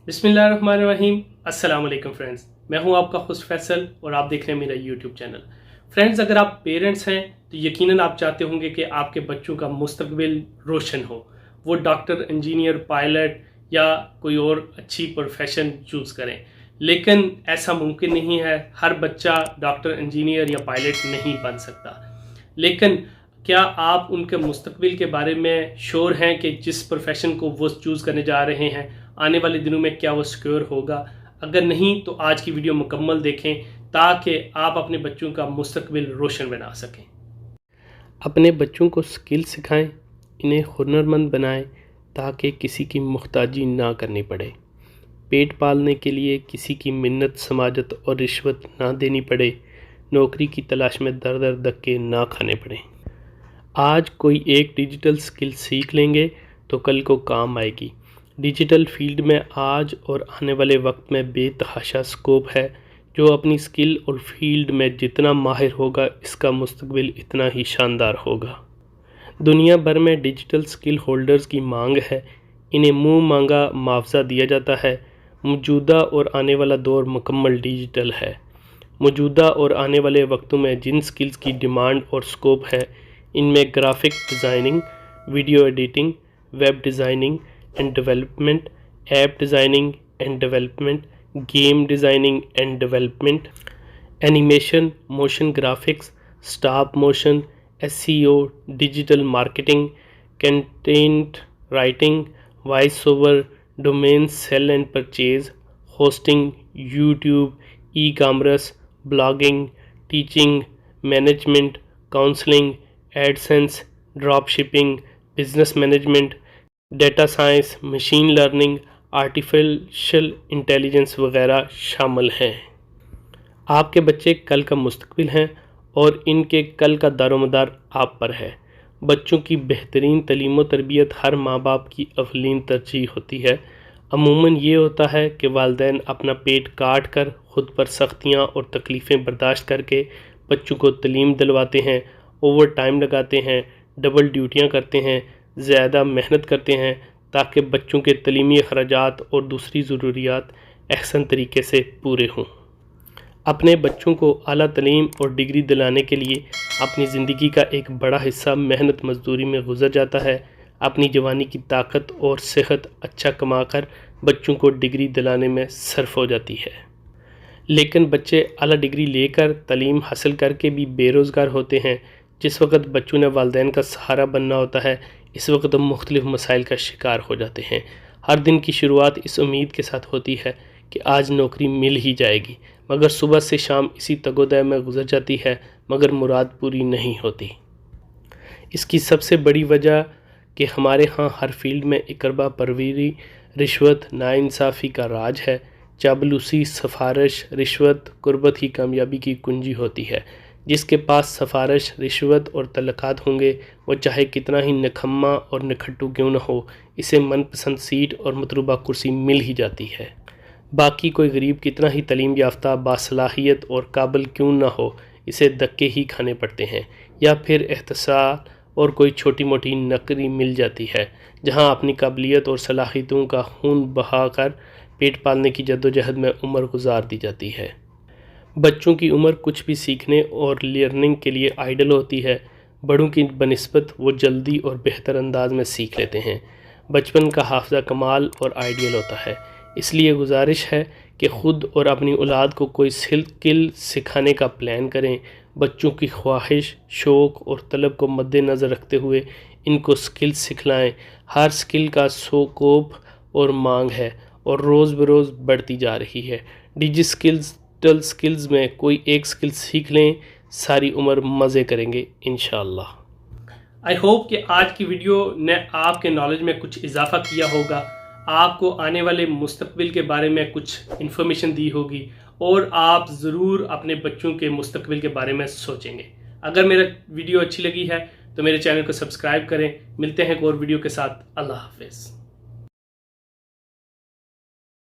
बिस्मिल्लाहिर्रहमानिर्रहीम। अस्सलाम वालेकुम फ्रेंड्स, मैं हूं आपका खुश फैसल और आप देख रहे हैं मेरा यूट्यूब चैनल। फ्रेंड्स, अगर आप पेरेंट्स हैं तो यकीनन आप चाहते होंगे कि आपके बच्चों का मुस्तकबिल रोशन हो, वो डॉक्टर, इंजीनियर, पायलट या कोई और अच्छी प्रोफेशन चूज़ करें। लेकिन ऐसा मुमकिन नहीं है, हर बच्चा डॉक्टर, इंजीनियर या पायलट नहीं बन सकता। लेकिन क्या आप उनके मुस्तकबिल के बारे में श्योर हैं कि जिस प्रोफेशन को वो चूज़ करने जा रहे हैं आने वाले दिनों में क्या वो सिक्योर होगा? अगर नहीं तो आज की वीडियो मुकम्मल देखें ताकि आप अपने बच्चों का मुस्तकबिल रोशन बना सकें। अपने बच्चों को स्किल सिखाएं, इन्हें हुनरमंद बनाएं ताकि किसी की मुहताजी ना करनी पड़े। पेट पालने के लिए किसी की मिन्नत, समाजत और रिश्वत ना देनी पड़े। नौकरी की तलाश में दर दर धक्के ना खाने पड़े। आज कोई एक डिजिटल स्किल सीख लेंगे तो कल को काम आएगी। डिजिटल फील्ड में आज और आने वाले वक्त में बेतहाशा स्कोप है। जो अपनी स्किल और फील्ड में जितना माहिर होगा इसका मुस्तकबिल इतना ही शानदार होगा। दुनिया भर में डिजिटल स्किल होल्डर्स की मांग है, इन्हें मुंह मांगा मुआवजा दिया जाता है। मौजूदा और आने वाला दौर मुकम्मल डिजिटल है। मौजूदा और आने वाले वक्तों में जिन स्किल्स की डिमांड और स्कोप है इनमें graphic designing, video editing, web designing and development, app designing and development, game designing and development, animation, motion graphics, stop motion, SEO, digital marketing, content writing, voice over, domain sale and purchase, hosting, YouTube, e-commerce, blogging, teaching, management, counselling, AdSense, drop shipping, business management, data science, machine learning, artificial intelligence वगैरह शामिल हैं। आपके बच्चे कल का मुस्तकबिल हैं और इनके कल का दारोमदार आप पर है। बच्चों की बेहतरीन तालीम व तरबियत हर माँ बाप की अवलीन तरजीह होती है। अमूमन ये होता है कि वालिदैन अपना पेट काट कर ख़ुद पर सख्तियाँ और तकलीफ़ें बर्दाश्त करके बच्चों को तालीम दिलवाते हैं, ओवर टाइम लगाते हैं, डबल ड्यूटियाँ करते हैं, ज़्यादा मेहनत करते हैं ताकि बच्चों के तलीमी अखराजात और दूसरी ज़रूरियात अहसन तरीके से पूरे हों। अपने बच्चों को आला तालीम और डिग्री दिलाने के लिए अपनी ज़िंदगी का एक बड़ा हिस्सा मेहनत मजदूरी में गुजर जाता है। अपनी जवानी की ताकत और सेहत अच्छा कमाकर बच्चों को डिग्री दिलाने में सर्फ हो जाती है। लेकिन बच्चे आला डिग्री लेकर तालीम हासिल करके भी बेरोज़गार होते हैं। जिस वक्त बच्चों ने वालिदैन का सहारा बनना होता है इस वक्त हम मुख्तलिफ़ मसाइल का शिकार हो जाते हैं। हर दिन की शुरुआत इस उम्मीद के साथ होती है कि आज नौकरी मिल ही जाएगी, मगर सुबह से शाम इसी तगोदय में गुजर जाती है मगर मुराद पूरी नहीं होती। इसकी सबसे बड़ी वजह कि हमारे यहाँ हर फील्ड में इकरबा परवरी, रिश्वत, नाइंसाफ़ी का राज है। चापलूसी, सिफारिश, रिश्वत, कुर्बत ही कामयाबी की कुंजी होती है। जिसके पास सिफारिश, रिश्वत और तलक़ात होंगे वो चाहे कितना ही निकम्मा और निखट्टू क्यों न हो, इसे मनपसंद सीट और मतलूबा कुर्सी मिल ही जाती है। बाकी कोई गरीब कितना ही तालीम याफ्ता, बासलाहियत और काबिल क्यों न हो, इसे धक्के ही खाने पड़ते हैं या फिर एहतसाल और कोई छोटी मोटी नौकरी मिल जाती है जहां अपनी काबिलियत और सलाहियतों का खून बहाकर पेट पालने की जद्दोजहद में उम्र गुजार दी जाती है। बच्चों की उम्र कुछ भी सीखने और लर्निंग के लिए आइडल होती है। बड़ों की बनिस्बत वो जल्दी और बेहतर अंदाज में सीख लेते हैं। बचपन का हाफजा कमाल और आइडियल होता है। इसलिए गुजारिश है कि ख़ुद और अपनी औलाद को कोई स्किल सिखाने का प्लान करें। बच्चों की ख्वाहिश, शौक़ और तलब को मद्देनज़र रखते हुए इनको स्किल सिखलाएँ। हर स्किल का स्कोप और मांग है और रोज़ बरोज़ बढ़ती जा रही है। डिजिटल स्किल्स में कोई एक स्किल सीख लें, सारी उम्र मज़े करेंगे इंशाअल्लाह। आई होप कि आज की वीडियो ने आपके नॉलेज में कुछ इजाफा किया होगा, आपको आने वाले मुस्तकबिल के बारे में कुछ इन्फॉर्मेशन दी होगी और आप ज़रूर अपने बच्चों के मुस्तकबिल के बारे में सोचेंगे। अगर मेरा वीडियो अच्छी लगी है तो मेरे चैनल को सब्सक्राइब करें। मिलते हैं एक और वीडियो के साथ। अल्लाह हाफ़िज़।